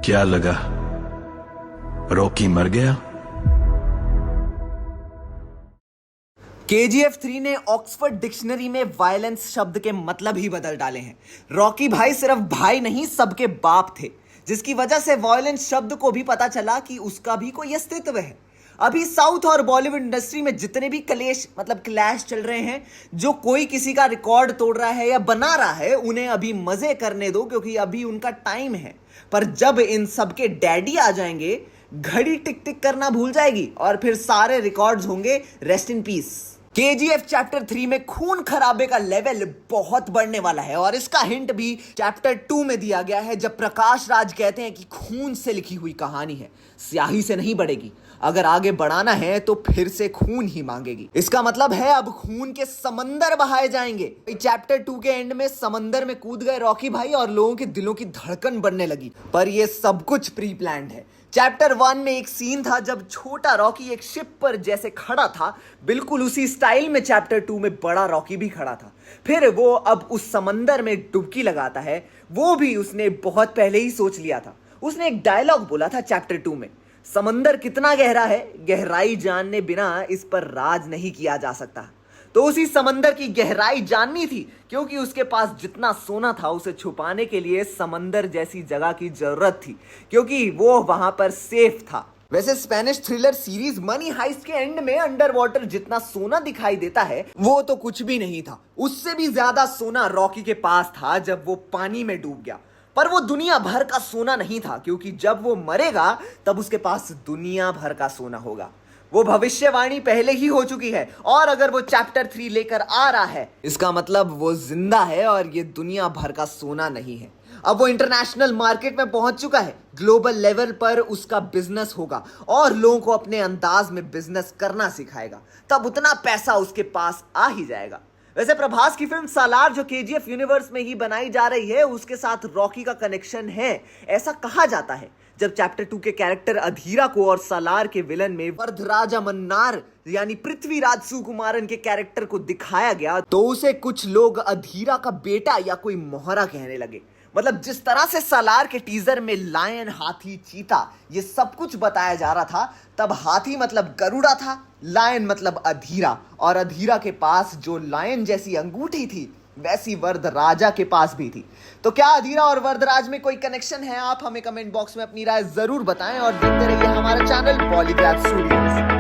क्या लगा? रॉकी मर गया? KGF 3 ने ऑक्सफोर्ड डिक्शनरी में वायलेंस शब्द के मतलब ही बदल डाले हैं। रॉकी भाई सिर्फ भाई नहीं, सबके बाप थे, जिसकी वजह से वायलेंस शब्द को भी पता चला कि उसका भी कोई अस्तित्व है। अभी साउथ और बॉलीवुड इंडस्ट्री में जितने भी क्लैश चल रहे हैं, जो कोई किसी का रिकॉर्ड तोड़ रहा है या बना रहा है, उन्हें अभी मजे करने दो, क्योंकि अभी उनका टाइम है। पर जब इन सबके डैडी आ जाएंगे, घड़ी टिक टिक करना भूल जाएगी और फिर सारे रिकॉर्ड्स होंगे rest in peace. KGF chapter 3 में खून खराबे का लेवल बहुत बढ़ने वाला है और इसका हिंट भी चैप्टर 2 में दिया गया है, जब प्रकाश राज कहते हैं कि खून से लिखी हुई कहानी है, स्याही से नहीं बढ़ेगी, अगर आगे बढ़ाना है तो फिर से खून ही मांगेगी। इसका मतलब है अब खून के समंदर बहाए जाएंगे। चैप्टर 2 के एंड में समंदर में कूद गए रॉकी भाई और लोगों के दिलों की धड़कन बढ़ने लगी, पर यह सब कुछ प्री प्लान्ड है। चैप्टर 1 में एक सीन था जब छोटा रॉकी एक शिप पर जैसे खड़ा था, बिल्कुल उसी स्टाइल में चैप्टर 2 में बड़ा रॉकी भी खड़ा था। फिर वो अब उस समंदर में डुबकी लगाता है, वो भी उसने बहुत पहले ही सोच लिया था। उसने एक डायलॉग बोला था चैप्टर 2 में, समंदर कितना गहरा है, गहराई जानने बिना इस पर राज नहीं किया जा सकता। तो उसी समंदर की गहराई जाननी थी, क्योंकि उसके पास जितना सोना था उसे छुपाने के लिए समंदर जैसी जगह की जरूरत थी, क्योंकि वो वहां पर सेफ था। वैसे Spanish thriller series Money Heist के एंड में अंडर वाटर जितना सोना दिखाई देता है, वो तो कुछ भी नहीं था। उससे भी ज्यादा सोना रॉकी के पास था जब वो पानी में डूब गया। पर वो दुनिया भर का सोना नहीं था, क्योंकि जब वो मरेगा तब उसके पास दुनिया भर का सोना होगा। वो भविष्यवाणी पहले ही हो चुकी है, और अगर वो चैप्टर 3 लेकर आ रहा है, इसका मतलब वो जिंदा है और ये दुनिया भर का सोना नहीं है। अब वो इंटरनेशनल मार्केट में पहुंच चुका है, ग्लोबल लेवल पर उसका बिजनेस होगा और लोगों को अपने अंदाज में बिजनेस करना सिखाएगा, तब उतना पैसा उसके पास आ ही जाएगा। वैसे प्रभास की फिल्म सालार जो KGF यूनिवर्स में ही बनाई जा रही है, उसके साथ रॉकी का कनेक्शन है, ऐसा कहा जाता है। जब चैप्टर 2 के कैरेक्टर अधीरा को और सालार के विलन में वरदराजा मन्नार यानी पृथ्वीराज सुकुमारन के कैरेक्टर को दिखाया गया, तो उसे कुछ लोग अधीरा का बेटा या कोई मोहरा कहने लगे। मतलब जिस तरह से सालार के टीजर में लायन, हाथी, चीता ये सब कुछ बताया जा रहा था, तब हाथी मतलब गरुड़ा था, लायन मतलब अधीरा, और अधीरा के पास जो लायन जैसी अंगूठी थी, वैसी वरदराजा के पास भी थी। तो क्या अधीरा और वरदराज में कोई कनेक्शन है? आप हमें कमेंट बॉक्स में अपनी राय जरूर बताएं और देखते रहिए हमारा चैनल पॉलीग्राफ स्टूडियोज।